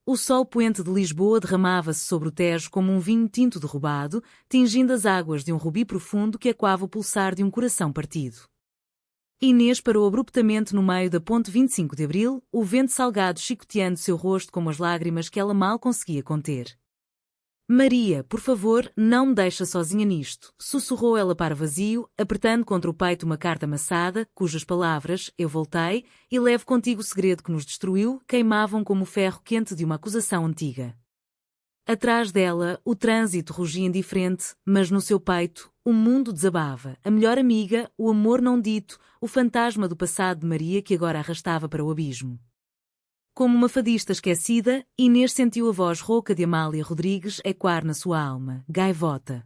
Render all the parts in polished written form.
O sol poente de Lisboa derramava-se sobre o Tejo como um vinho tinto derrubado, tingindo as águas de um rubi profundo que ecoava o pulsar de um coração partido. Inês parou abruptamente no meio da ponte 25 de Abril, o vento salgado chicoteando seu rosto como as lágrimas que ela mal conseguia conter. Maria, por favor, não me deixa sozinha nisto, sussurrou ela para vazio, apertando contra o peito uma carta amassada, cujas palavras, eu voltei, e levo contigo o segredo que nos destruiu, queimavam como o ferro quente de uma acusação antiga. Atrás dela, o trânsito rugia indiferente, mas no seu peito, o mundo desabava, a melhor amiga, o amor não dito, o fantasma do passado de Maria que agora arrastava para o abismo. Como uma fadista esquecida, Inês sentiu a voz rouca de Amália Rodrigues ecoar na sua alma, gaivota.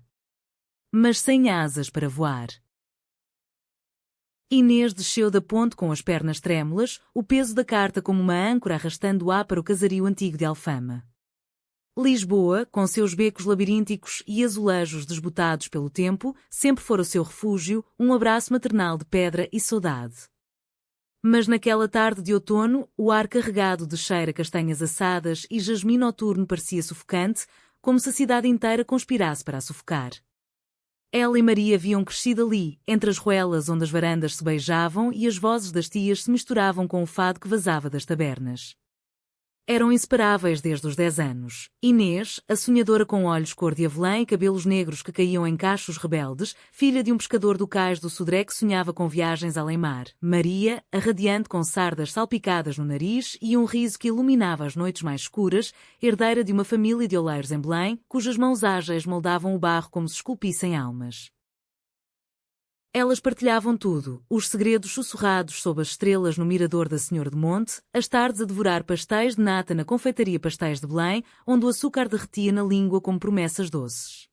Mas sem asas para voar. Inês desceu da ponte com as pernas trêmulas, o peso da carta como uma âncora arrastando-a para o casario antigo de Alfama. Lisboa, com seus becos labirínticos e azulejos desbotados pelo tempo, sempre fora o seu refúgio, um abraço maternal de pedra e saudade. Mas naquela tarde de outono, o ar carregado de cheira a castanhas assadas e jasmim noturno parecia sufocante, como se a cidade inteira conspirasse para a sufocar. Ela e Maria haviam crescido ali, entre as ruelas onde as varandas se beijavam e as vozes das tias se misturavam com o fado que vazava das tabernas. Eram inseparáveis desde os 10 anos. Inês, a sonhadora com olhos cor de avelã e cabelos negros que caíam em cachos rebeldes, filha de um pescador do cais do Sodré que sonhava com viagens além-mar. Maria, a radiante com sardas salpicadas no nariz e um riso que iluminava as noites mais escuras, herdeira de uma família de oleiros em Belém, cujas mãos ágeis moldavam o barro como se esculpissem almas. Elas partilhavam tudo, os segredos sussurrados sob as estrelas no mirador da Senhor de Monte, as tardes a devorar pastéis de nata na confeitaria Pastéis de Belém, onde o açúcar derretia na língua como promessas doces.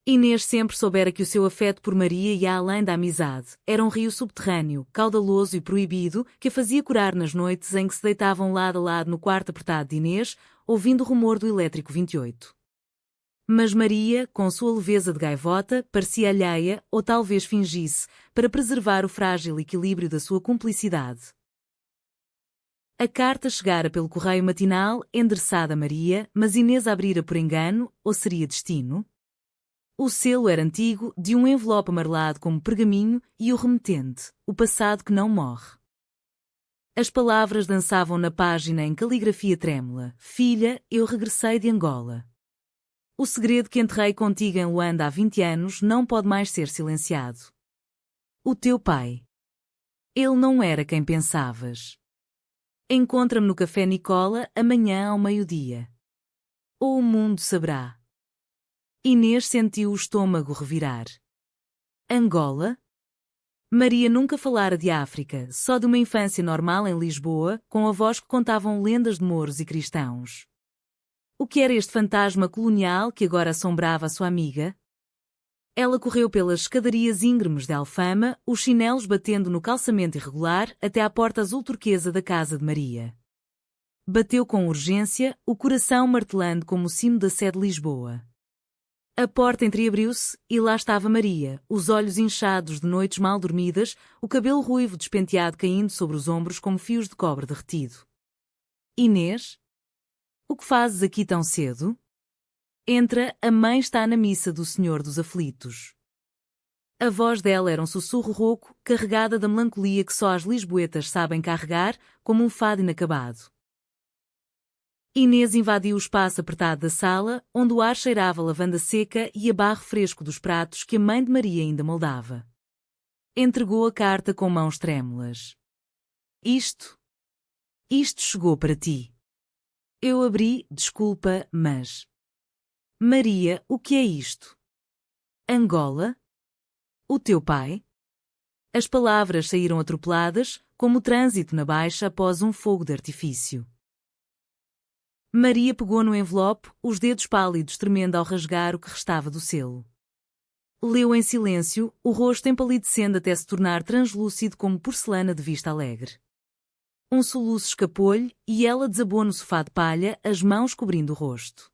Inês sempre soubera que o seu afeto por Maria ia além da amizade, era um rio subterrâneo, caudaloso e proibido, que a fazia corar nas noites em que se deitavam lado a lado no quarto apertado de Inês, ouvindo o rumor do elétrico 28. Mas Maria, com sua leveza de gaivota, parecia alheia, ou talvez fingisse, para preservar o frágil equilíbrio da sua cumplicidade. A carta chegara pelo correio matinal, endereçada a Maria, mas Inês abrira por engano, ou seria destino? O selo era antigo, de um envelope amarelado como pergaminho, e o remetente, o passado que não morre. As palavras dançavam na página em caligrafia trêmula. Filha, eu regressei de Angola. O segredo que enterrei contigo em Luanda há 20 anos não pode mais ser silenciado. O teu pai. Ele não era quem pensavas. Encontra-me no Café Nicola amanhã ao meio-dia. Ou o mundo saberá. Inês sentiu o estômago revirar. Angola? Maria nunca falara de África, só de uma infância normal em Lisboa, com avós que contavam lendas de mouros e cristãos. O que era este fantasma colonial que agora assombrava a sua amiga? Ela correu pelas escadarias íngremes de Alfama, os chinelos batendo no calçamento irregular, até à porta azul turquesa da casa de Maria. Bateu com urgência, o coração martelando como o sino da sé de Lisboa. A porta entreabriu-se, e lá estava Maria, os olhos inchados de noites mal dormidas, o cabelo ruivo despenteado caindo sobre os ombros como fios de cobre derretido. Inês? O que fazes aqui tão cedo? Entra, a mãe está na missa do Senhor dos Aflitos. A voz dela era um sussurro rouco, carregada da melancolia que só as lisboetas sabem carregar, como um fado inacabado. Inês invadiu o espaço apertado da sala, onde o ar cheirava a lavanda seca e a barro fresco dos pratos que a mãe de Maria ainda moldava. Entregou a carta com mãos trêmulas. Isto chegou para ti. Eu abri, desculpa, mas... Maria, o que é isto? Angola? O teu pai? As palavras saíram atropeladas, como o trânsito na baixa após um fogo de artifício. Maria pegou no envelope, os dedos pálidos tremendo ao rasgar o que restava do selo. Leu em silêncio, o rosto empalidecendo até se tornar translúcido como porcelana de vista alegre. Um soluço escapou-lhe, e ela desabou no sofá de palha, as mãos cobrindo o rosto.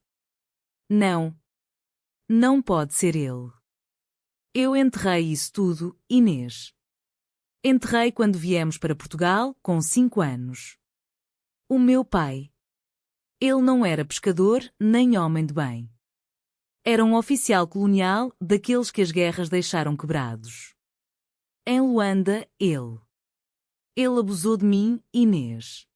Não. Não pode ser ele. Eu enterrei isso tudo, Inês. Enterrei quando viemos para Portugal, com 5 anos. O meu pai. Ele não era pescador, nem homem de bem. Era um oficial colonial, daqueles que as guerras deixaram quebrados. Em Luanda, ele abusou de mim, Inês.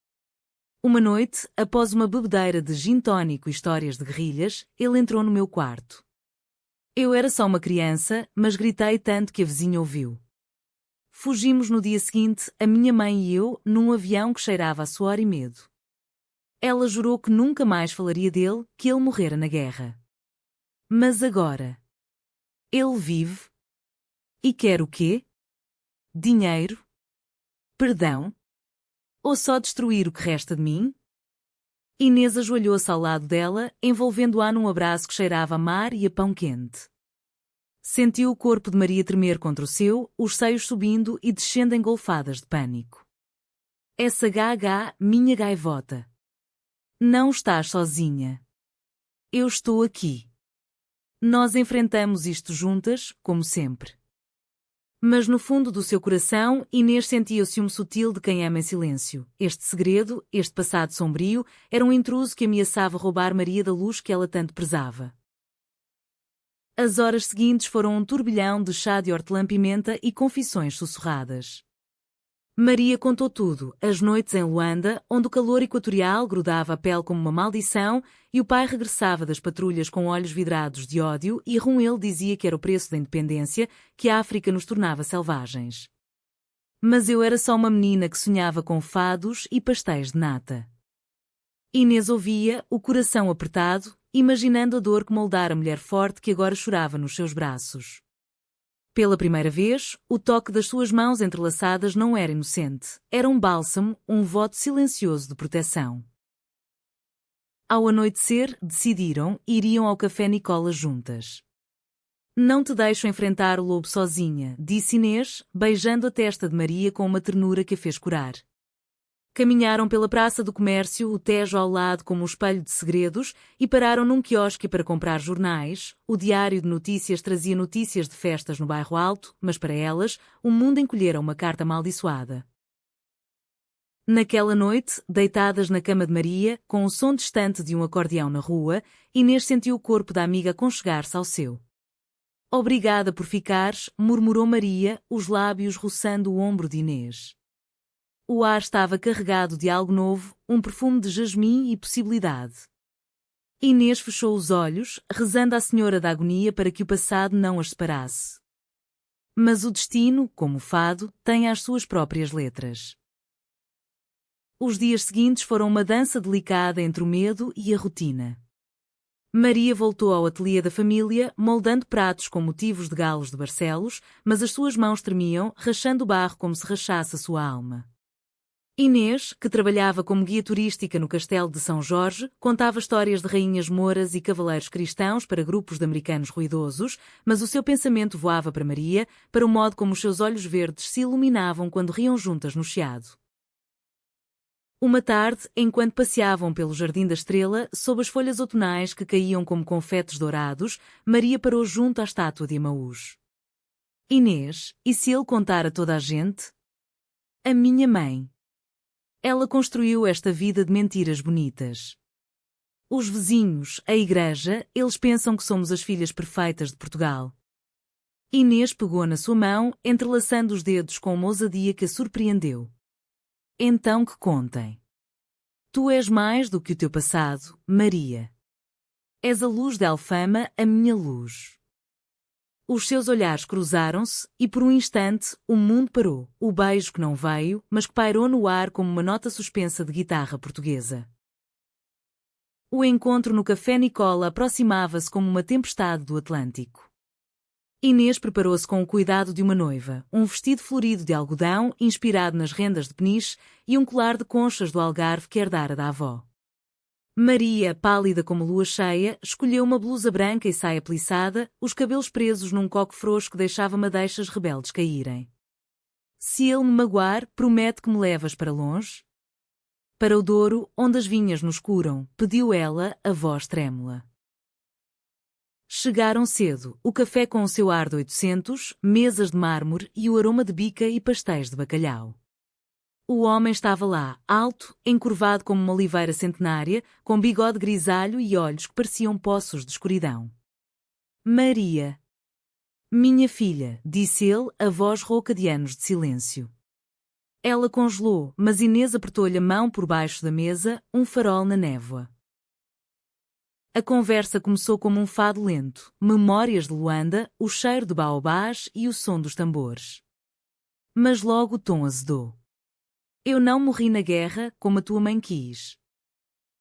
Uma noite, após uma bebedeira de gin tónico e histórias de guerrilhas, ele entrou no meu quarto. Eu era só uma criança, mas gritei tanto que a vizinha ouviu. Fugimos no dia seguinte, a minha mãe e eu, num avião que cheirava a suor e medo. Ela jurou que nunca mais falaria dele, que ele morrera na guerra. Mas agora, ele vive. E quer o quê? Dinheiro? Perdão? Ou só destruir o que resta de mim? Inês ajoelhou-se ao lado dela, envolvendo-a num abraço que cheirava a mar e a pão quente. Sentiu o corpo de Maria tremer contra o seu, os seios subindo e descendo em golfadas de pânico. Essa gaga, minha gaivota. Não estás sozinha. Eu estou aqui. Nós enfrentamos isto juntas, como sempre. Mas no fundo do seu coração, Inês sentia o ciúme sutil de quem ama em silêncio. Este segredo, este passado sombrio, era um intruso que ameaçava roubar Maria da luz que ela tanto prezava. As horas seguintes foram um turbilhão de chá de hortelã-pimenta e confissões sussurradas. Maria contou tudo, as noites em Luanda, onde o calor equatorial grudava a pele como uma maldição, e o pai regressava das patrulhas com olhos vidrados de ódio, e ele dizia que era o preço da independência, que a África nos tornava selvagens. Mas eu era só uma menina que sonhava com fados e pastéis de nata. Inês ouvia, o coração apertado, imaginando a dor que moldara a mulher forte que agora chorava nos seus braços. Pela primeira vez, o toque das suas mãos entrelaçadas não era inocente, era um bálsamo, um voto silencioso de proteção. Ao anoitecer, decidiram e iriam ao café Nicola juntas. Não te deixo enfrentar o lobo sozinha, disse Inês, beijando a testa de Maria com uma ternura que a fez corar. Caminharam pela Praça do Comércio, o Tejo ao lado como um espelho de segredos, e pararam num quiosque para comprar jornais. O diário de notícias trazia notícias de festas no bairro Alto, mas para elas, o mundo encolhera uma carta amaldiçoada. Naquela noite, deitadas na cama de Maria, com o som distante de um acordeão na rua, Inês sentiu o corpo da amiga aconchegar-se ao seu. Obrigada por ficares, murmurou Maria, os lábios roçando o ombro de Inês. O ar estava carregado de algo novo, um perfume de jasmim e possibilidade. Inês fechou os olhos, rezando à Senhora da Agonia para que o passado não as separasse. Mas o destino, como o fado, tem as suas próprias letras. Os dias seguintes foram uma dança delicada entre o medo e a rotina. Maria voltou ao ateliê da família, moldando pratos com motivos de galos de Barcelos, mas as suas mãos tremiam, rachando o barro como se rachasse a sua alma. Inês, que trabalhava como guia turística no Castelo de São Jorge, contava histórias de rainhas mouras e cavaleiros cristãos para grupos de americanos ruidosos, mas o seu pensamento voava para Maria, para o modo como os seus olhos verdes se iluminavam quando riam juntas no chiado. Uma tarde, enquanto passeavam pelo Jardim da Estrela, sob as folhas outonais que caíam como confetes dourados, Maria parou junto à estátua de Emaús. Inês, e se ele contar a toda a gente? A minha mãe. Ela construiu esta vida de mentiras bonitas. Os vizinhos, a igreja, eles pensam que somos as filhas perfeitas de Portugal. Inês pegou na sua mão, entrelaçando os dedos com uma ousadia que a surpreendeu. Então que contem. Tu és mais do que o teu passado, Maria. És a luz de Alfama, a minha luz. Os seus olhares cruzaram-se, e por um instante, o mundo parou, o beijo que não veio, mas que pairou no ar como uma nota suspensa de guitarra portuguesa. O encontro no Café Nicola aproximava-se como uma tempestade do Atlântico. Inês preparou-se com o cuidado de uma noiva, um vestido florido de algodão, inspirado nas rendas de peniche, e um colar de conchas do Algarve que herdara da avó. Maria, pálida como lua cheia, escolheu uma blusa branca e saia plissada, os cabelos presos num coque frouxo que deixava madeixas rebeldes caírem. Se ele me magoar, promete que me levas para longe? Para o Douro, onde as vinhas nos curam, pediu ela, a voz trêmula. Chegaram cedo, o café com o seu ar de 800, mesas de mármore e o aroma de bica e pastéis de bacalhau. O homem estava lá, alto, encurvado como uma oliveira centenária, com bigode grisalho e olhos que pareciam poços de escuridão. Maria. Minha filha, disse ele, a voz rouca de anos de silêncio. Ela congelou, mas Inês apertou-lhe a mão por baixo da mesa, um farol na névoa. A conversa começou como um fado lento, memórias de Luanda, o cheiro de baobás e o som dos tambores. Mas logo o tom azedou. Eu não morri na guerra, como a tua mãe quis.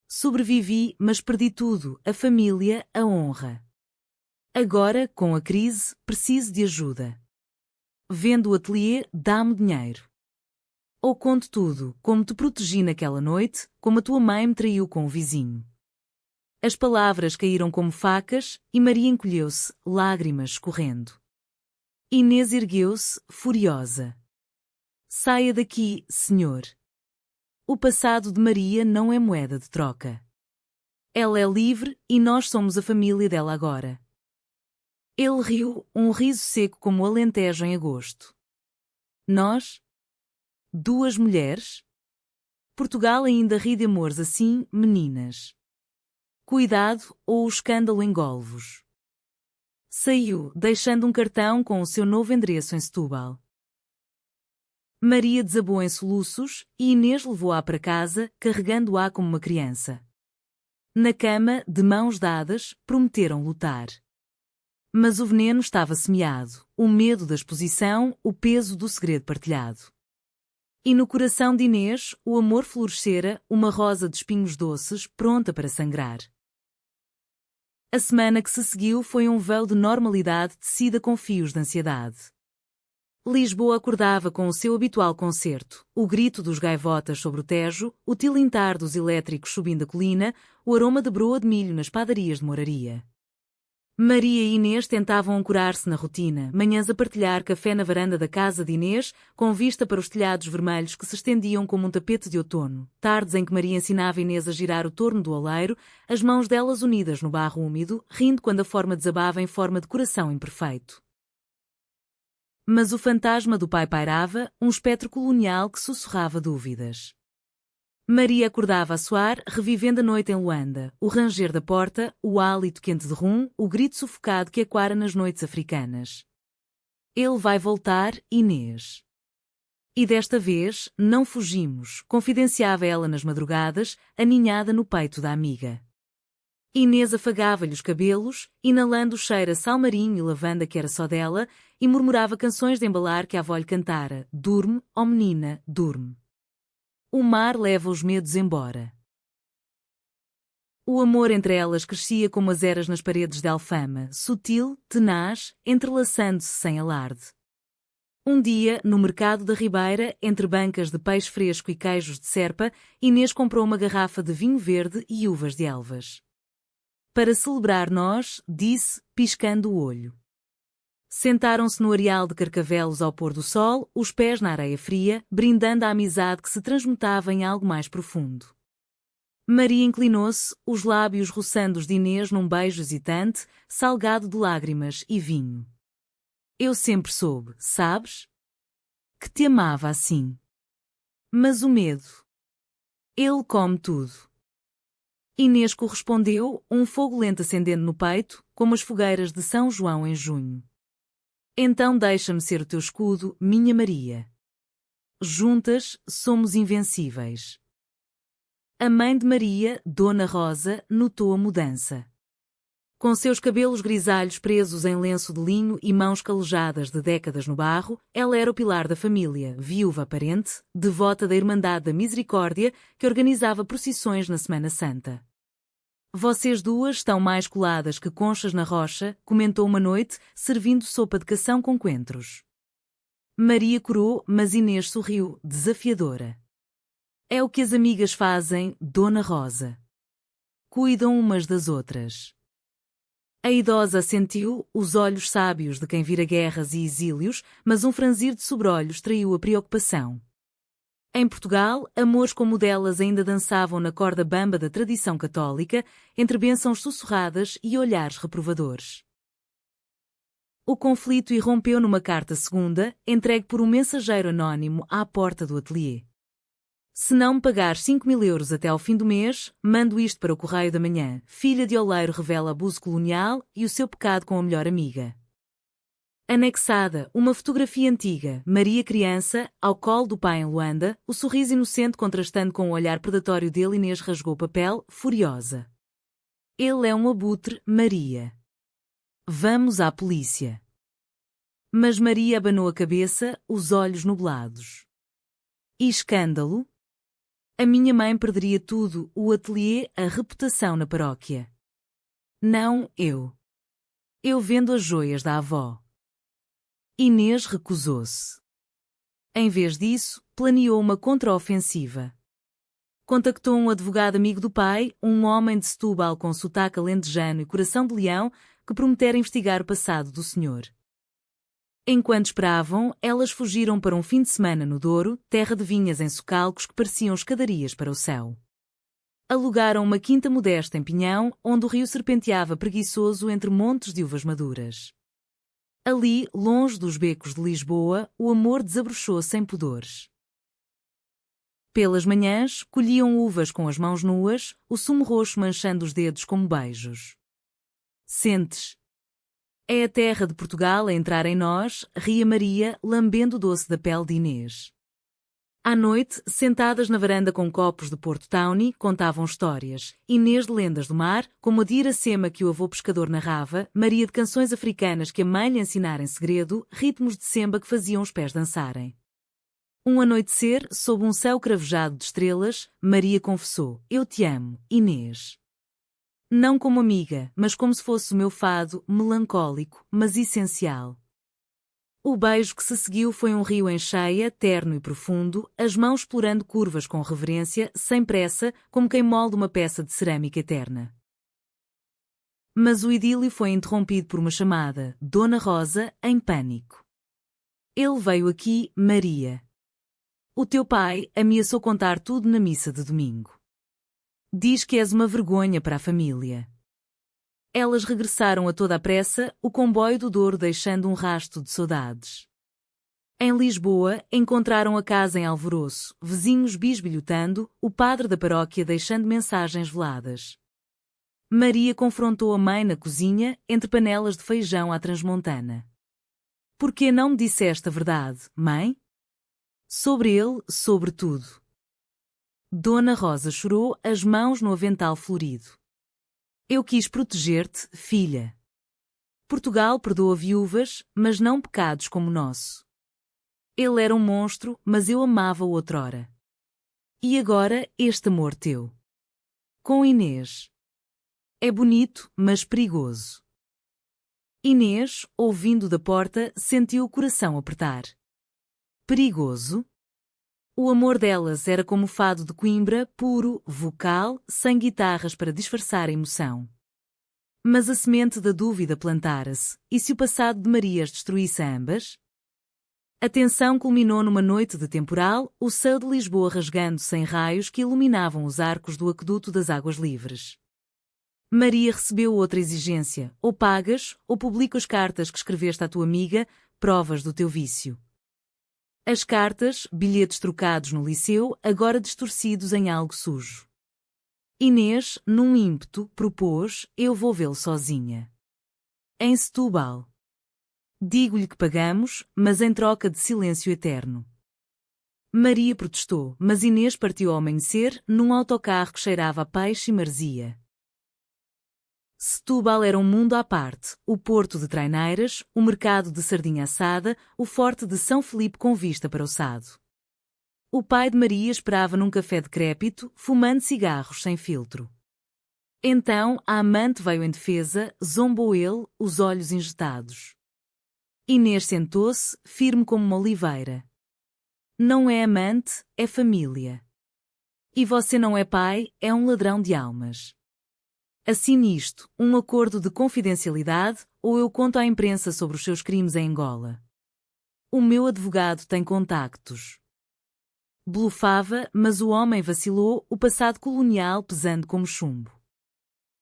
Sobrevivi, mas perdi tudo, a família, a honra. Agora, com a crise, preciso de ajuda. Vendo o ateliê, dá-me dinheiro. Ou conto tudo, como te protegi naquela noite, como a tua mãe me traiu com o vizinho. As palavras caíram como facas, e Maria encolheu-se, lágrimas escorrendo. Inês ergueu-se, furiosa. Saia daqui, senhor. O passado de Maria não é moeda de troca. Ela é livre e nós somos a família dela agora. Ele riu, um riso seco como o Alentejo em agosto. Nós? Duas mulheres? Portugal ainda ri de amores assim, meninas. Cuidado, ou o escândalo engole-vos. Saiu, deixando um cartão com o seu novo endereço em Setúbal. Maria desabou em soluços e Inês levou-a para casa, carregando-a como uma criança. Na cama, de mãos dadas, prometeram lutar. Mas o veneno estava semeado, o medo da exposição, o peso do segredo partilhado. E no coração de Inês, o amor florescera, uma rosa de espinhos doces, pronta para sangrar. A semana que se seguiu foi um véu de normalidade tecida com fios de ansiedade. Lisboa acordava com o seu habitual concerto, o grito dos gaivotas sobre o Tejo, o tilintar dos elétricos subindo a colina, o aroma de broa de milho nas padarias de Moraria. Maria e Inês tentavam ancorar-se na rotina, manhãs a partilhar café na varanda da casa de Inês, com vista para os telhados vermelhos que se estendiam como um tapete de outono, tardes em que Maria ensinava Inês a girar o torno do oleiro, as mãos delas unidas no barro úmido, rindo quando a forma desabava em forma de coração imperfeito. Mas o fantasma do pai pairava, um espectro colonial que sussurrava dúvidas. Maria acordava a suar, revivendo a noite em Luanda, o ranger da porta, o hálito quente de rum, o grito sufocado que ecoara nas noites africanas. Ele vai voltar, Inês. E desta vez, não fugimos, confidenciava ela nas madrugadas, aninhada no peito da amiga. Inês afagava-lhe os cabelos, inalando o cheiro a salmarinho e lavanda que era só dela, e murmurava canções de embalar que a avó lhe cantara: Durme, ó menina, durme. O mar leva os medos embora. O amor entre elas crescia como as eras nas paredes de Alfama, sutil, tenaz, entrelaçando-se sem alarde. Um dia, no mercado da Ribeira, entre bancas de peixe fresco e queijos de serpa, Inês comprou uma garrafa de vinho verde e uvas de Elvas. Para celebrar nós, disse, piscando o olho. Sentaram-se no areal de carcavelos ao pôr do sol, os pés na areia fria, brindando a amizade que se transmutava em algo mais profundo. Maria inclinou-se, os lábios roçando os de Inês num beijo hesitante, salgado de lágrimas e vinho. Eu sempre soube, sabes? Que te amava assim. Mas o medo. Ele come tudo. Inês correspondeu, um fogo lento acendendo no peito, como as fogueiras de São João em junho. Então deixa-me ser o teu escudo, minha Maria. Juntas, somos invencíveis. A mãe de Maria, Dona Rosa, notou a mudança. Com seus cabelos grisalhos presos em lenço de linho e mãos calejadas de décadas no barro, ela era o pilar da família, viúva aparente, devota da Irmandade da Misericórdia, que organizava procissões na Semana Santa. Vocês duas estão mais coladas que conchas na rocha, comentou uma noite, servindo sopa de cação com coentros. Maria corou, mas Inês sorriu, desafiadora. É o que as amigas fazem, Dona Rosa. Cuidam umas das outras. A idosa assentiu, os olhos sábios de quem vira guerras e exílios, mas um franzir de sobrolhos traiu a preocupação. Em Portugal, amores como o delas ainda dançavam na corda bamba da tradição católica, entre bênçãos sussurradas e olhares reprovadores. O conflito irrompeu numa carta segunda, entregue por um mensageiro anónimo à porta do ateliê. Se não me pagares 5.000 euros até ao fim do mês, mando isto para o Correio da Manhã. Filha de oleiro revela abuso colonial e o seu pecado com a melhor amiga. Anexada, uma fotografia antiga, Maria criança, ao colo do pai em Luanda, o sorriso inocente contrastando com o olhar predatório dele. Inês rasgou o papel, furiosa. Ele é um abutre, Maria. Vamos à polícia. Mas Maria abanou a cabeça, os olhos nublados. E escândalo? A minha mãe perderia tudo, o ateliê, a reputação na paróquia. Não, eu. Eu vendo as joias da avó. Inês recusou-se. Em vez disso, planeou uma contraofensiva. Contactou um advogado amigo do pai, um homem de Setúbal com sotaque alentejano e coração de leão, que prometera investigar o passado do senhor. Enquanto esperavam, elas fugiram para um fim de semana no Douro, terra de vinhas em socalcos que pareciam escadarias para o céu. Alugaram uma quinta modesta em Pinhão, onde o rio serpenteava preguiçoso entre montes de uvas maduras. Ali, longe dos becos de Lisboa, o amor desabrochou sem pudores. Pelas manhãs, colhiam uvas com as mãos nuas, o sumo roxo manchando os dedos como beijos. Sentes? É a terra de Portugal a entrar em nós, ria Maria, lambendo o doce da pele de Inês. À noite, sentadas na varanda com copos de Porto Tawny, contavam histórias. Inês de lendas do mar, como a de Iracema que o avô pescador narrava, Maria de canções africanas que a mãe lhe ensinara em segredo, ritmos de semba que faziam os pés dançarem. Um anoitecer, sob um céu cravejado de estrelas, Maria confessou: eu te amo, Inês. Não como amiga, mas como se fosse o meu fado, melancólico, mas essencial. O beijo que se seguiu foi um rio em cheia, terno e profundo, as mãos explorando curvas com reverência, sem pressa, como quem molda uma peça de cerâmica eterna. Mas o idílio foi interrompido por uma chamada, Dona Rosa, em pânico. Ele veio aqui, Maria. O teu pai ameaçou contar tudo na missa de domingo. Diz que és uma vergonha para a família. Elas regressaram a toda a pressa, o comboio do Douro deixando um rasto de saudades. Em Lisboa, encontraram a casa em alvoroço, vizinhos bisbilhotando, o padre da paróquia deixando mensagens veladas. Maria confrontou a mãe na cozinha, entre panelas de feijão à transmontana. Por que não me disseste a verdade, mãe? Sobre ele, sobre tudo. Dona Rosa chorou, as mãos no avental florido. Eu quis proteger-te, filha. Portugal perdoa viúvas, mas não pecados como o nosso. Ele era um monstro, mas eu amava-o outrora. E agora, este amor teu. Com Inês. É bonito, mas perigoso. Inês, ouvindo da porta, sentiu o coração apertar. Perigoso? O amor delas era como o fado de Coimbra, puro, vocal, sem guitarras para disfarçar a emoção. Mas a semente da dúvida plantara-se, e se o passado de Maria as destruísse a ambas? A tensão culminou numa noite de temporal, o céu de Lisboa rasgando-se em raios que iluminavam os arcos do aqueduto das Águas Livres. Maria recebeu outra exigência: ou pagas, ou publico as cartas que escreveste à tua amiga, provas do teu vício. As cartas, bilhetes trocados no liceu, agora distorcidos em algo sujo. Inês, num ímpeto, propôs: eu vou vê-lo sozinha. Em Setúbal. Digo-lhe que pagamos, mas em troca de silêncio eterno. Maria protestou, mas Inês partiu ao amanhecer, num autocarro que cheirava a peixe e maresia. Setúbal era um mundo à parte, o porto de traineiras, o mercado de sardinha assada, o forte de São Felipe com vista para o Sado. O pai de Maria esperava num café decrépito, fumando cigarros sem filtro. Então a amante veio em defesa, zombou ele, os olhos injetados. Inês sentou-se, firme como uma oliveira. Não é amante, é família. E você não é pai, é um ladrão de almas. Assine isto, um acordo de confidencialidade, ou eu conto à imprensa sobre os seus crimes em Angola. O meu advogado tem contactos. Blufava, mas o homem vacilou, o passado colonial pesando como chumbo.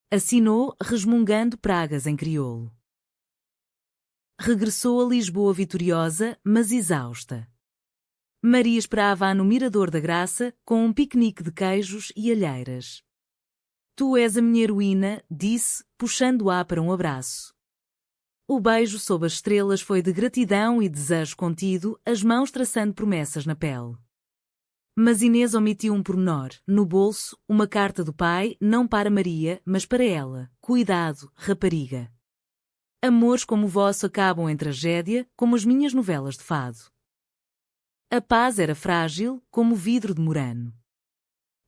Assinou, resmungando pragas em crioulo. Regressou a Lisboa vitoriosa, mas exausta. Maria esperava-a no Mirador da Graça, com um piquenique de queijos e alheiras. Tu és a minha heroína, disse, puxando-a para um abraço. O beijo sob as estrelas foi de gratidão e desejo contido, as mãos traçando promessas na pele. Mas Inês omitiu um pormenor. No bolso, uma carta do pai, não para Maria, mas para ela. Cuidado, rapariga. Amores como o vosso acabam em tragédia, como as minhas novelas de fado. A paz era frágil, como o vidro de Murano.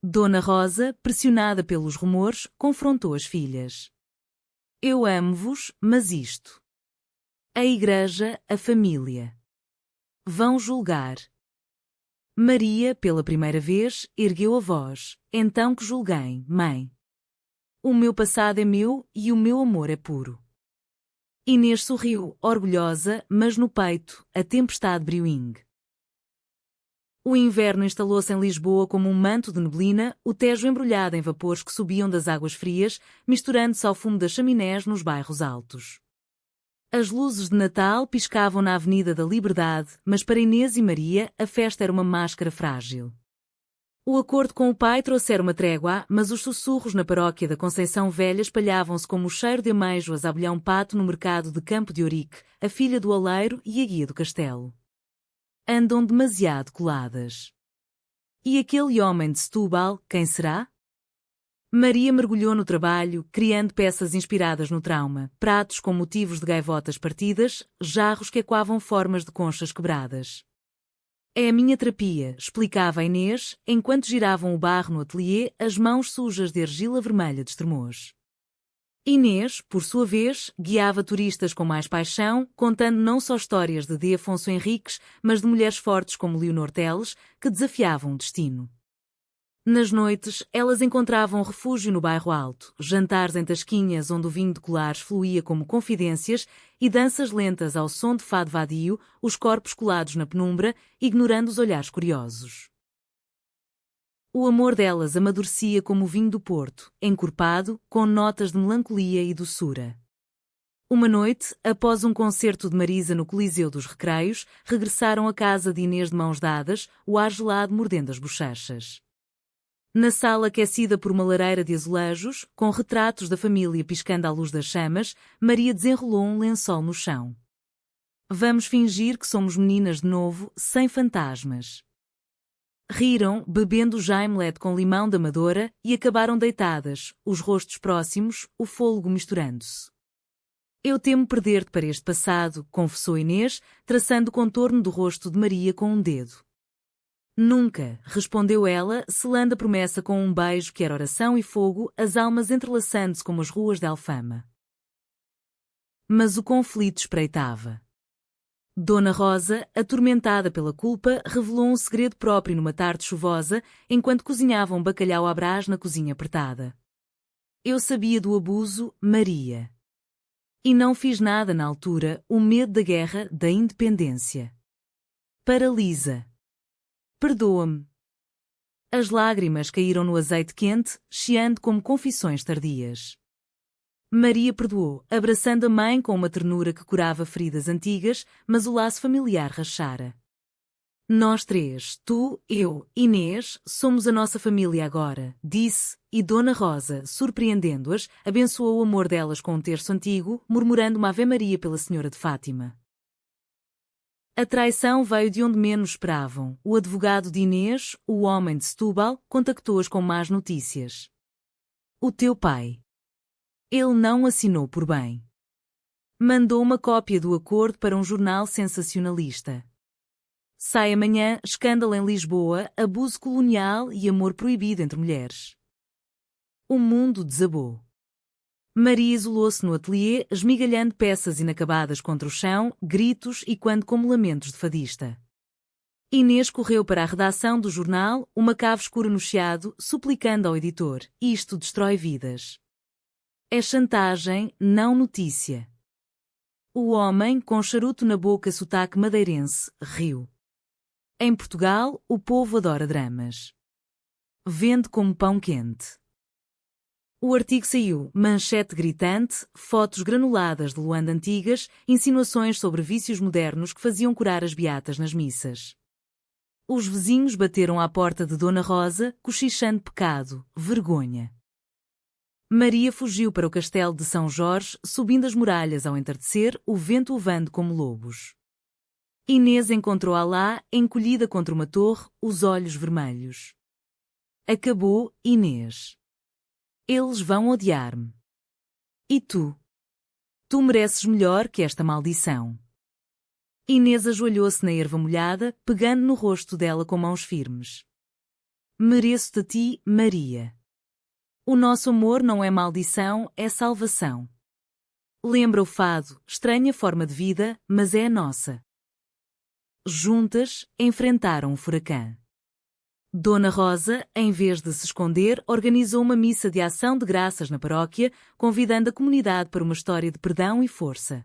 Dona Rosa, pressionada pelos rumores, confrontou as filhas. Eu amo-vos, mas isto. A igreja, a família. Vão julgar. Maria, pela primeira vez, ergueu a voz. Então que julguem, mãe. O meu passado é meu e o meu amor é puro. Inês sorriu, orgulhosa, mas no peito, a tempestade brewing. O inverno instalou-se em Lisboa como um manto de neblina, o Tejo embrulhado em vapores que subiam das águas frias, misturando-se ao fumo das chaminés nos bairros altos. As luzes de Natal piscavam na Avenida da Liberdade, mas para Inês e Maria a festa era uma máscara frágil. O acordo com o pai trouxera uma trégua, mas os sussurros na paróquia da Conceição Velha espalhavam-se como o cheiro de ameijoas a abelhão pato no mercado de Campo de Ourique, a filha do oleiro e a guia do castelo. Andam demasiado coladas. E aquele homem de Setúbal, quem será? Maria mergulhou no trabalho, criando peças inspiradas no trauma, pratos com motivos de gaivotas partidas, jarros que ecoavam formas de conchas quebradas. É a minha terapia, explicava a Inês, enquanto giravam o barro no ateliê, as mãos sujas de argila vermelha de Estremoz. Inês, por sua vez, guiava turistas com mais paixão, contando não só histórias de Afonso Henriques, mas de mulheres fortes como Leonor Teles, que desafiavam o destino. Nas noites, elas encontravam refúgio no bairro Alto, jantares em tasquinhas onde o vinho de colares fluía como confidências e danças lentas ao som de fado vadio, os corpos colados na penumbra, ignorando os olhares curiosos. O amor delas amadurecia como o vinho do Porto, encorpado, com notas de melancolia e doçura. Uma noite, após um concerto de Marisa no Coliseu dos Recreios, regressaram à casa de Inês de mãos dadas, o ar gelado mordendo as bochechas. Na sala aquecida por uma lareira de azulejos, com retratos da família piscando à luz das chamas, Maria desenrolou um lençol no chão. Vamos fingir que somos meninas de novo, sem fantasmas. Riram, bebendo Jaimlet com limão da Amadora, e acabaram deitadas, os rostos próximos, o fôlego misturando-se. Eu temo perder-te para este passado, confessou Inês, traçando o contorno do rosto de Maria com um dedo. Nunca, respondeu ela, selando a promessa com um beijo que era oração e fogo, as almas entrelaçando-se como as ruas de Alfama. Mas o conflito espreitava. Dona Rosa, atormentada pela culpa, revelou um segredo próprio numa tarde chuvosa, enquanto cozinhava um bacalhau à brás na cozinha apertada. Eu sabia do abuso, Maria. E não fiz nada na altura, o medo da guerra, da independência. Paralisa. Perdoa-me. As lágrimas caíram no azeite quente, chiando como confissões tardias. Maria perdoou, abraçando a mãe com uma ternura que curava feridas antigas, mas o laço familiar rachara. Nós três, tu, eu, Inês, somos a nossa família agora, disse, e Dona Rosa, surpreendendo-as, abençoou o amor delas com um terço antigo, murmurando uma Ave-Maria pela Senhora de Fátima. A traição veio de onde menos esperavam. O advogado de Inês, o homem de Setúbal, contactou-as com más notícias. O teu pai. Ele não assinou por bem. Mandou uma cópia do acordo para um jornal sensacionalista. Sai amanhã, escândalo em Lisboa, abuso colonial e amor proibido entre mulheres. O mundo desabou. Maria isolou-se no ateliê, esmigalhando peças inacabadas contra o chão, gritos e quando como lamentos de fadista. Inês correu para a redação do jornal, uma cave escura no chiado, suplicando ao editor: isto destrói vidas. É chantagem, não notícia. O homem, com charuto na boca sotaque madeirense, riu. Em Portugal, o povo adora dramas. Vende como pão quente. O artigo saiu, manchete gritante, fotos granuladas de Luanda antigas, insinuações sobre vícios modernos que faziam curar as beatas nas missas. Os vizinhos bateram à porta de Dona Rosa, cochichando pecado, vergonha. Maria fugiu para o castelo de São Jorge, subindo as muralhas ao entardecer, o vento uvando como lobos. Inês encontrou-a lá, encolhida contra uma torre, os olhos vermelhos. Acabou, Inês. Eles vão odiar-me. E tu? Tu mereces melhor que esta maldição. Inês ajoelhou-se na erva molhada, pegando no rosto dela com mãos firmes. Mereço-te a ti, Maria. O nosso amor não é maldição, é salvação. Lembra o fado, estranha forma de vida, mas é a nossa. Juntas, enfrentaram o furacão. Dona Rosa, em vez de se esconder, organizou uma missa de ação de graças na paróquia, convidando a comunidade para uma história de perdão e força.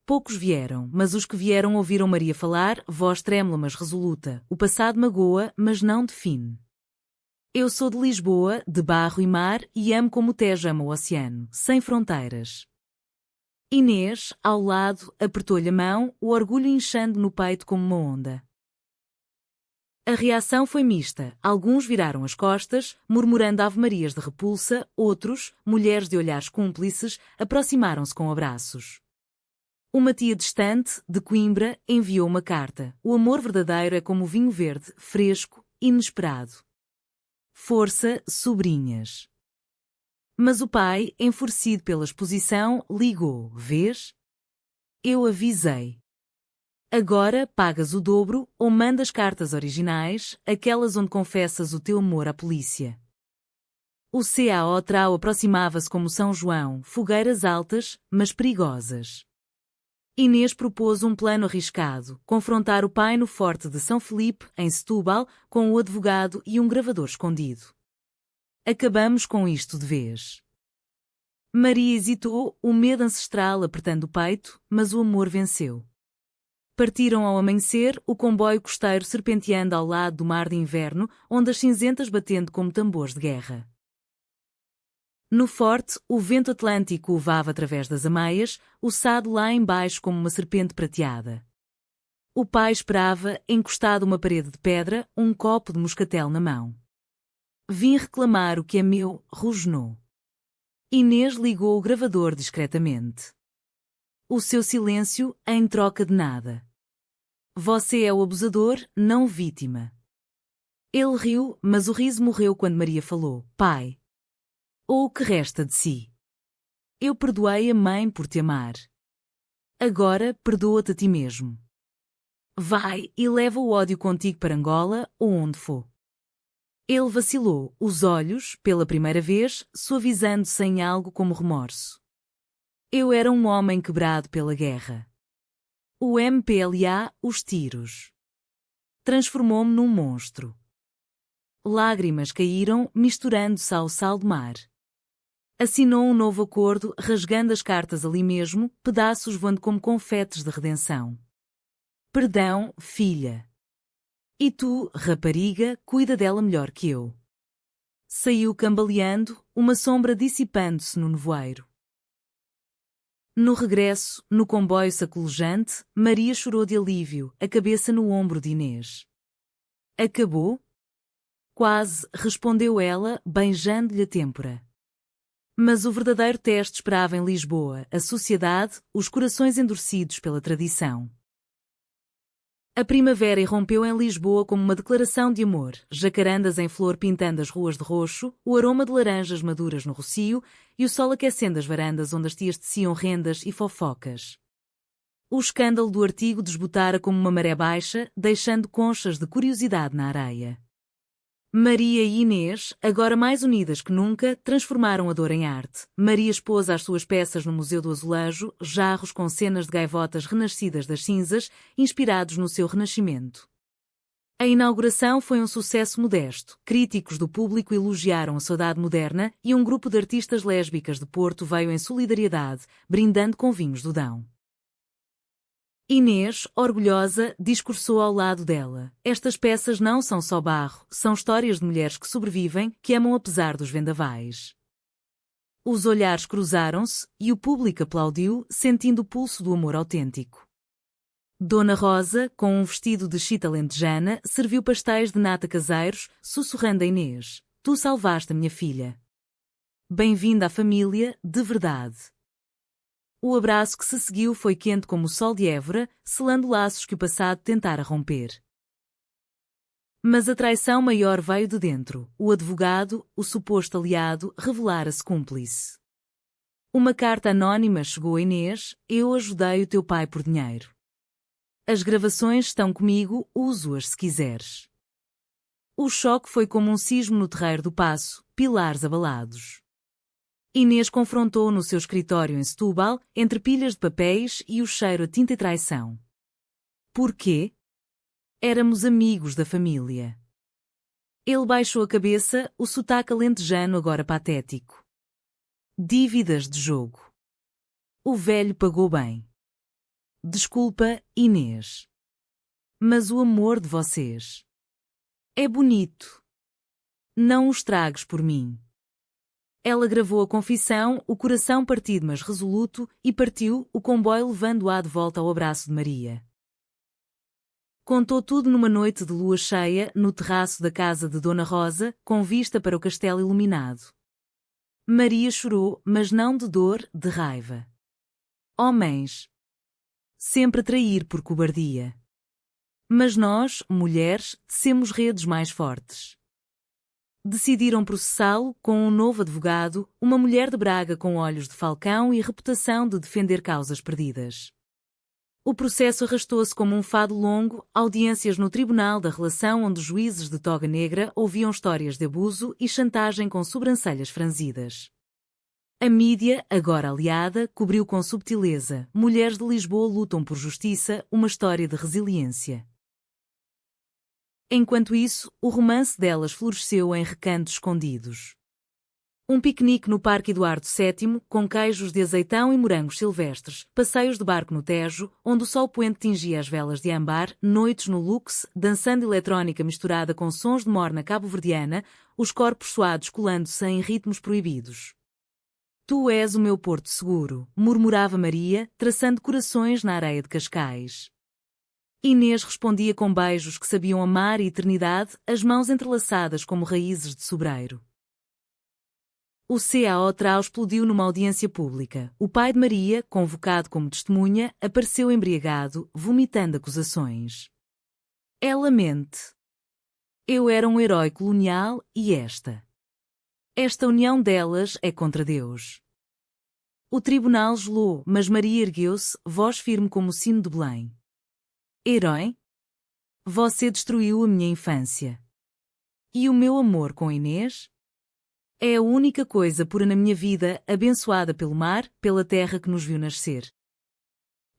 Poucos vieram, mas os que vieram ouviram Maria falar, voz trêmula mas resoluta. O passado magoa, mas não define. Eu sou de Lisboa, de barro e mar, e amo como o Tejo ama o oceano, sem fronteiras. Inês, ao lado, apertou-lhe a mão, o orgulho inchando no peito como uma onda. A reação foi mista. Alguns viraram as costas, murmurando ave-marias de repulsa, outros, mulheres de olhares cúmplices, aproximaram-se com abraços. Uma tia distante, de Coimbra, enviou uma carta. O amor verdadeiro é como o vinho verde, fresco, inesperado. Força, sobrinhas. Mas o pai, enfurecido pela exposição, ligou. Vês? Eu avisei. Agora pagas o dobro ou mandas cartas originais, aquelas onde confessas o teu amor à polícia. O CAO aproximava-se como São João, fogueiras altas, mas perigosas. Inês propôs um plano arriscado, confrontar o pai no forte de São Felipe, em Setúbal, com o advogado e um gravador escondido. Acabamos com isto de vez. Maria hesitou, o medo ancestral apertando o peito, mas o amor venceu. Partiram ao amanhecer, o comboio costeiro serpenteando ao lado do mar de inverno, ondas cinzentas batendo como tambores de guerra. No forte, o vento atlântico uvava através das ameias, o sado lá embaixo como uma serpente prateada. O pai esperava, encostado a uma parede de pedra, um copo de moscatel na mão. Vim reclamar o que é meu, rosnou. Inês ligou o gravador discretamente. O seu silêncio, em troca de nada. Você é o abusador, não vítima. Ele riu, mas o riso morreu quando Maria falou. Pai. Ou o que resta de si. Eu perdoei a mãe por te amar. Agora, perdoa-te a ti mesmo. Vai e leva o ódio contigo para Angola ou onde for. Ele vacilou, os olhos, pela primeira vez, suavizando-se em algo como remorso. Eu era um homem quebrado pela guerra. O MPLA, os tiros. Transformou-me num monstro. Lágrimas caíram, misturando-se ao sal do mar. Assinou um novo acordo, rasgando as cartas ali mesmo, pedaços voando como confetes de redenção. Perdão, filha. E tu, rapariga, cuida dela melhor que eu. Saiu cambaleando, uma sombra dissipando-se no nevoeiro. No regresso, no comboio sacolejante, Maria chorou de alívio, a cabeça no ombro de Inês. Acabou? Quase, respondeu ela, beijando-lhe a têmpora. Mas o verdadeiro teste esperava em Lisboa, a sociedade, os corações endurecidos pela tradição. A primavera irrompeu em Lisboa como uma declaração de amor, jacarandas em flor pintando as ruas de roxo, o aroma de laranjas maduras no rocio e o sol aquecendo as varandas onde as tias teciam rendas e fofocas. O escândalo do artigo desbotara como uma maré baixa, deixando conchas de curiosidade na areia. Maria e Inês, agora mais unidas que nunca, transformaram a dor em arte. Maria expôs as suas peças no Museu do Azulejo, jarros com cenas de gaivotas renascidas das cinzas, inspirados no seu renascimento. A inauguração foi um sucesso modesto. Críticos do público elogiaram a saudade moderna e um grupo de artistas lésbicas de Porto veio em solidariedade, brindando com vinhos do Dão. Inês, orgulhosa, discursou ao lado dela. Estas peças não são só barro, são histórias de mulheres que sobrevivem, que amam apesar dos vendavais. Os olhares cruzaram-se, e o público aplaudiu, sentindo o pulso do amor autêntico. Dona Rosa, com um vestido de chita alentejana, serviu pastéis de nata caseiros, sussurrando a Inês: Tu salvaste a minha filha. Bem-vinda à família, de verdade. O abraço que se seguiu foi quente como o sol de Évora, selando laços que o passado tentara romper. Mas a traição maior veio de dentro. O advogado, o suposto aliado, revelara-se cúmplice. Uma carta anónima chegou a Inês: Eu ajudei o teu pai por dinheiro. As gravações estão comigo, uso-as se quiseres. O choque foi como um sismo no terreiro do Paço, pilares abalados. Inês confrontou no seu escritório em Setúbal, entre pilhas de papéis e o cheiro a tinta e traição. Porquê? Éramos amigos da família. Ele baixou a cabeça, o sotaque alentejano agora patético. Dívidas de jogo. O velho pagou bem. Desculpa, Inês. Mas o amor de vocês é bonito. Não o estragues por mim. Ela gravou a confissão, o coração partido mas resoluto, e partiu, o comboio levando-a de volta ao abraço de Maria. Contou tudo numa noite de lua cheia, no terraço da casa de Dona Rosa, com vista para o castelo iluminado. Maria chorou, mas não de dor, de raiva. Homens. Sempre a trair por cobardia. Mas nós, mulheres, tecemos redes mais fortes. Decidiram processá-lo com um novo advogado, uma mulher de Braga com olhos de falcão e reputação de defender causas perdidas. O processo arrastou-se como um fado longo, audiências no Tribunal da Relação onde os juízes de toga negra ouviam histórias de abuso e chantagem com sobrancelhas franzidas. A mídia, agora aliada, cobriu com subtileza: Mulheres de Lisboa lutam por justiça, uma história de resiliência. Enquanto isso, o romance delas floresceu em recantos escondidos. Um piquenique no Parque Eduardo VII, com queijos de azeitão e morangos silvestres, passeios de barco no Tejo, onde o sol poente tingia as velas de âmbar, noites no Lux, dançando eletrónica misturada com sons de morna cabo-verdiana, os corpos suados colando-se em ritmos proibidos. Tu és o meu porto seguro, murmurava Maria, traçando corações na areia de Cascais. Inês respondia com beijos que sabiam amar e eternidade, as mãos entrelaçadas como raízes de sobreiro. O CAO Trau explodiu numa audiência pública. O pai de Maria, convocado como testemunha, apareceu embriagado, vomitando acusações. Ela mente. Eu era um herói colonial e esta união delas é contra Deus. O tribunal gelou, mas Maria ergueu-se, voz firme como o sino de Belém. Herói? Você destruiu a minha infância. E o meu amor com Inês? É a única coisa pura na minha vida, abençoada pelo mar, pela terra que nos viu nascer.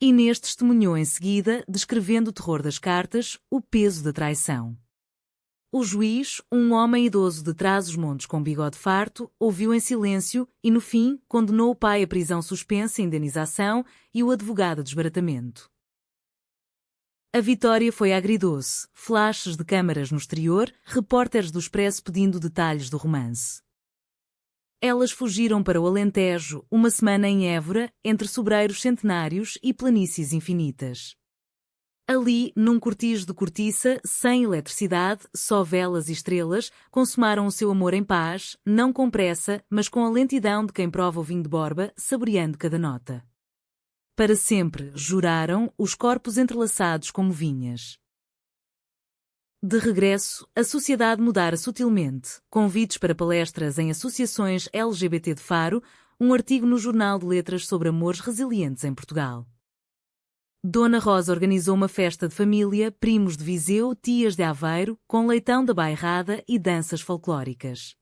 Inês testemunhou em seguida, descrevendo o terror das cartas, o peso da traição. O juiz, um homem idoso de trás-os-montes com bigode farto, ouviu em silêncio e, no fim, condenou o pai à prisão suspensa e indenização e o advogado a desbaratamento. A vitória foi agridoce, flashes de câmaras no exterior, repórteres do Expresso pedindo detalhes do romance. Elas fugiram para o Alentejo, uma semana em Évora, entre sobreiros centenários e planícies infinitas. Ali, num cortijo de cortiça, sem eletricidade, só velas e estrelas, consumaram o seu amor em paz, não com pressa, mas com a lentidão de quem prova o vinho de Borba, saboreando cada nota. Para sempre, juraram, os corpos entrelaçados como vinhas. De regresso, a sociedade mudara sutilmente. Convites para palestras em associações LGBT de Faro, um artigo no Jornal de Letras sobre amores resilientes em Portugal. Dona Rosa organizou uma festa de família, primos de Viseu, tias de Aveiro, com leitão da bairrada e danças folclóricas.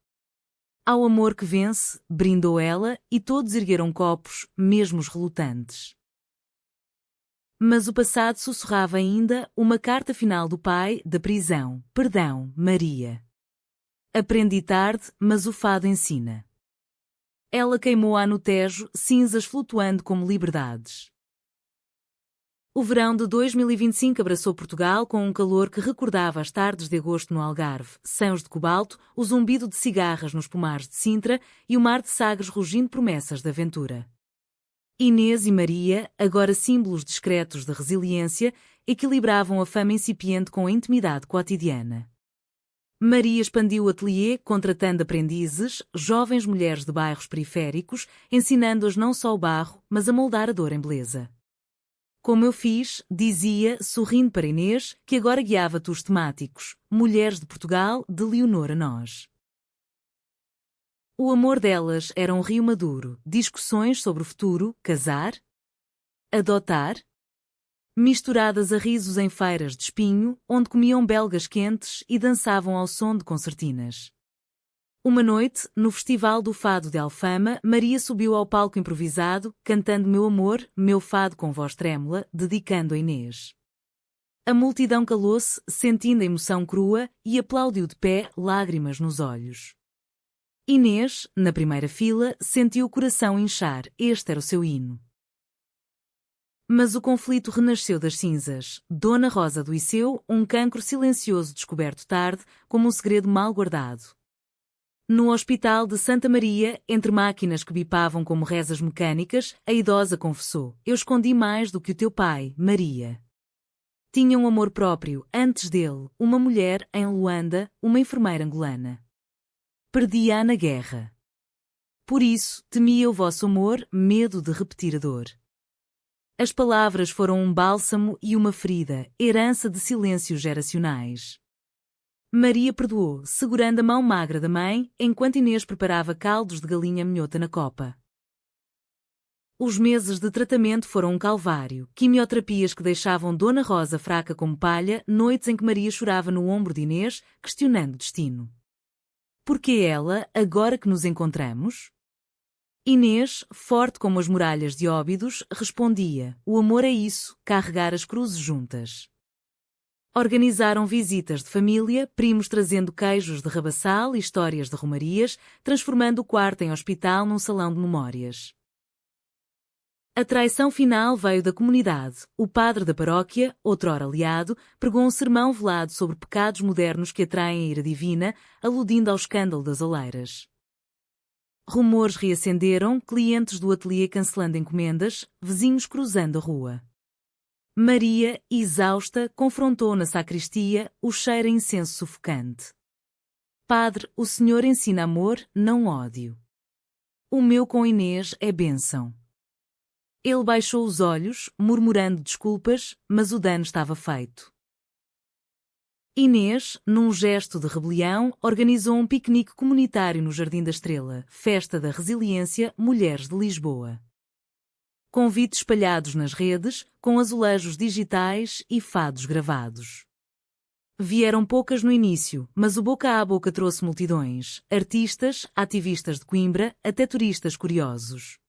Ao amor que vence, brindou ela, e todos ergueram copos, mesmo os relutantes. Mas o passado sussurrava ainda, uma carta final do pai, da prisão: Perdão, Maria. Aprendi tarde, mas o fado ensina. Ela queimou-a no Tejo, cinzas flutuando como liberdades. O verão de 2025 abraçou Portugal com um calor que recordava as tardes de agosto no Algarve, sãos de cobalto, o zumbido de cigarras nos pomares de Sintra e o mar de Sagres rugindo promessas de aventura. Inês e Maria, agora símbolos discretos de resiliência, equilibravam a fama incipiente com a intimidade cotidiana. Maria expandiu o ateliê contratando aprendizes, jovens mulheres de bairros periféricos, ensinando-as não só o barro, mas a moldar a dor em beleza. Como eu fiz, dizia, sorrindo para Inês, que agora guiava tours temáticos, Mulheres de Portugal, de Leonor a nós. O amor delas era um rio maduro, discussões sobre o futuro, casar, adotar, misturadas a risos em feiras de espinho, onde comiam belgas quentes e dançavam ao som de concertinas. Uma noite, no Festival do Fado de Alfama, Maria subiu ao palco improvisado, cantando Meu Amor, Meu Fado com voz trêmula, dedicando a Inês. A multidão calou-se, sentindo a emoção crua, e aplaudiu de pé, lágrimas nos olhos. Inês, na primeira fila, sentiu o coração inchar, este era o seu hino. Mas o conflito renasceu das cinzas. Dona Rosa adoeceu, um cancro silencioso descoberto tarde, como um segredo mal guardado. No Hospital de Santa Maria, entre máquinas que bipavam como rezas mecânicas, a idosa confessou: Eu escondi mais do que o teu pai, Maria. Tinha um amor próprio, antes dele, uma mulher, em Luanda, uma enfermeira angolana. Perdi-a na guerra. Por isso, temia o vosso amor, medo de repetir a dor. As palavras foram um bálsamo e uma ferida, herança de silêncios geracionais. Maria perdoou, segurando a mão magra da mãe, enquanto Inês preparava caldos de galinha minhota na copa. Os meses de tratamento foram um calvário, quimioterapias que deixavam Dona Rosa fraca como palha, noites em que Maria chorava no ombro de Inês, questionando o destino. Por que ela, agora que nos encontramos? Inês, forte como as muralhas de Óbidos, respondia: O amor é isso, carregar as cruzes juntas. Organizaram visitas de família, primos trazendo queijos de rabassal e histórias de romarias, transformando o quarto em hospital num salão de memórias. A traição final veio da comunidade. O padre da paróquia, outrora aliado, pregou um sermão velado sobre pecados modernos que atraem a ira divina, aludindo ao escândalo das oleiras. Rumores reacenderam, clientes do ateliê cancelando encomendas, vizinhos cruzando a rua. Maria, exausta, confrontou na sacristia o cheiro a incenso sufocante. Padre, o Senhor ensina amor, não ódio. O meu com Inês é bênção. Ele baixou os olhos, murmurando desculpas, mas o dano estava feito. Inês, num gesto de rebelião, organizou um piquenique comunitário no Jardim da Estrela, Festa da Resiliência, Mulheres de Lisboa. Convites espalhados nas redes, com azulejos digitais e fados gravados. Vieram poucas no início, mas o boca a boca trouxe multidões, artistas, ativistas de Coimbra, até turistas curiosos.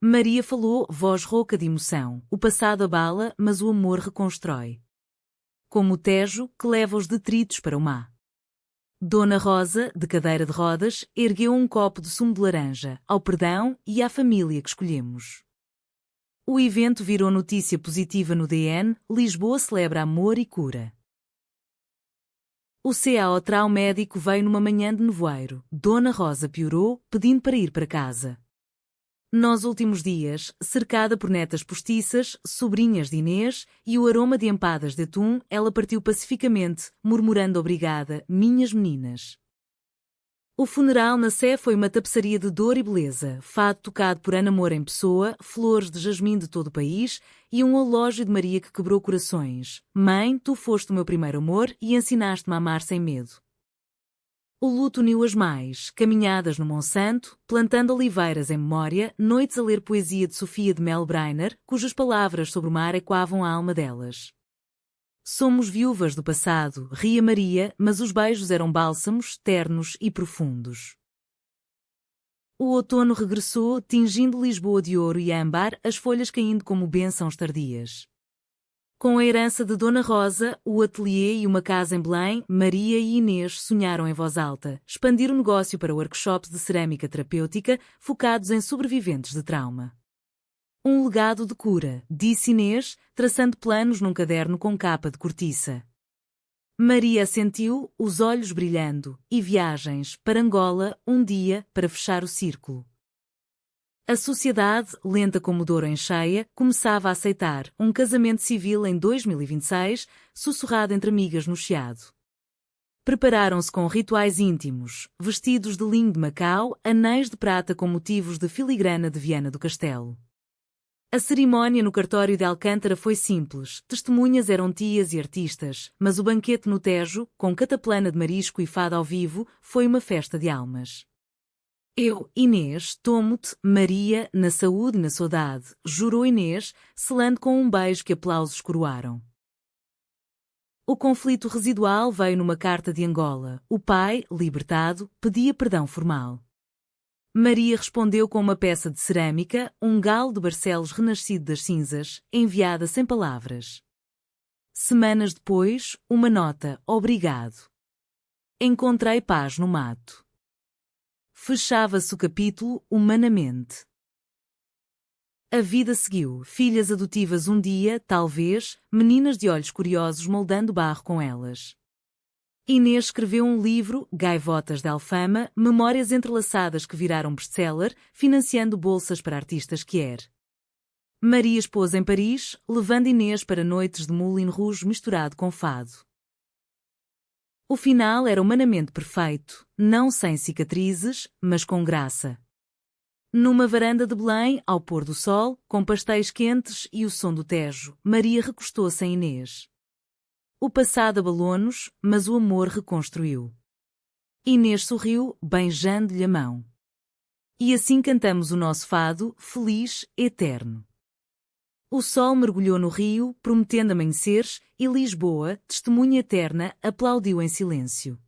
Maria falou, voz rouca de emoção, o passado abala, mas o amor reconstrói. Como o Tejo, que leva os detritos para o mar. Dona Rosa, de cadeira de rodas, ergueu um copo de sumo de laranja, ao perdão e à família que escolhemos. O evento virou notícia positiva no DN, Lisboa celebra amor e cura. O CAO médico veio numa manhã de nevoeiro. Dona Rosa piorou, pedindo para ir para casa. Nos últimos dias, cercada por netas postiças, sobrinhas de Inês e o aroma de empadas de atum, ela partiu pacificamente, murmurando obrigada, minhas meninas. O funeral na Sé foi uma tapeçaria de dor e beleza, fado tocado por Ana Moura em pessoa, flores de jasmim de todo o país e um elógio de Maria que quebrou corações. Mãe, tu foste o meu primeiro amor e ensinaste-me a amar sem medo. O luto uniu-as mais, caminhadas no Monsanto, plantando oliveiras em memória, noites a ler poesia de Sofia de Mel Brainer, cujas palavras sobre o mar ecoavam a alma delas. Somos viúvas do passado, ria Maria, mas os beijos eram bálsamos, ternos e profundos. O outono regressou, tingindo Lisboa de ouro e âmbar, as folhas caindo como bênçãos tardias. Com a herança de Dona Rosa, o ateliê e uma casa em Belém, Maria e Inês sonharam em voz alta, expandir o negócio para workshops de cerâmica terapêutica, focados em sobreviventes de trauma. Um legado de cura, disse Inês, traçando planos num caderno com capa de cortiça. Maria assentiu, os olhos brilhando, e viagens, para Angola, um dia, para fechar o círculo. A sociedade, lenta como o Douro em cheia, começava a aceitar um casamento civil em 2026, sussurrado entre amigas no Chiado. Prepararam-se com rituais íntimos, vestidos de linho de Macau, anéis de prata com motivos de filigrana de Viana do Castelo. A cerimónia no cartório de Alcântara foi simples, testemunhas eram tias e artistas, mas o banquete no Tejo, com cataplana de marisco e fado ao vivo, foi uma festa de almas. Eu, Inês, tomo-te, Maria, na saúde e na saudade, jurou Inês, selando com um beijo que aplausos coroaram. O conflito residual veio numa carta de Angola. O pai, libertado, pedia perdão formal. Maria respondeu com uma peça de cerâmica, um galo de Barcelos renascido das cinzas, enviada sem palavras. Semanas depois, uma nota, obrigado. Encontrei paz no mato. Fechava-se o capítulo, humanamente. A vida seguiu, filhas adotivas um dia, talvez, meninas de olhos curiosos moldando barro com elas. Inês escreveu um livro, Gaivotas de Alfama, memórias entrelaçadas que viraram best-seller, financiando bolsas para artistas quer. Maria expôs em Paris, levando Inês para noites de Moulin Rouge misturado com fado. O final era humanamente perfeito, não sem cicatrizes, mas com graça. Numa varanda de Belém, ao pôr do sol, com pastéis quentes e o som do Tejo, Maria recostou-se em Inês. O passado abalou-nos, mas o amor reconstruiu. Inês sorriu, beijando-lhe a mão. E assim cantamos o nosso fado, feliz, eterno. O sol mergulhou no rio, prometendo amanheceres, e Lisboa, testemunha eterna, aplaudiu em silêncio.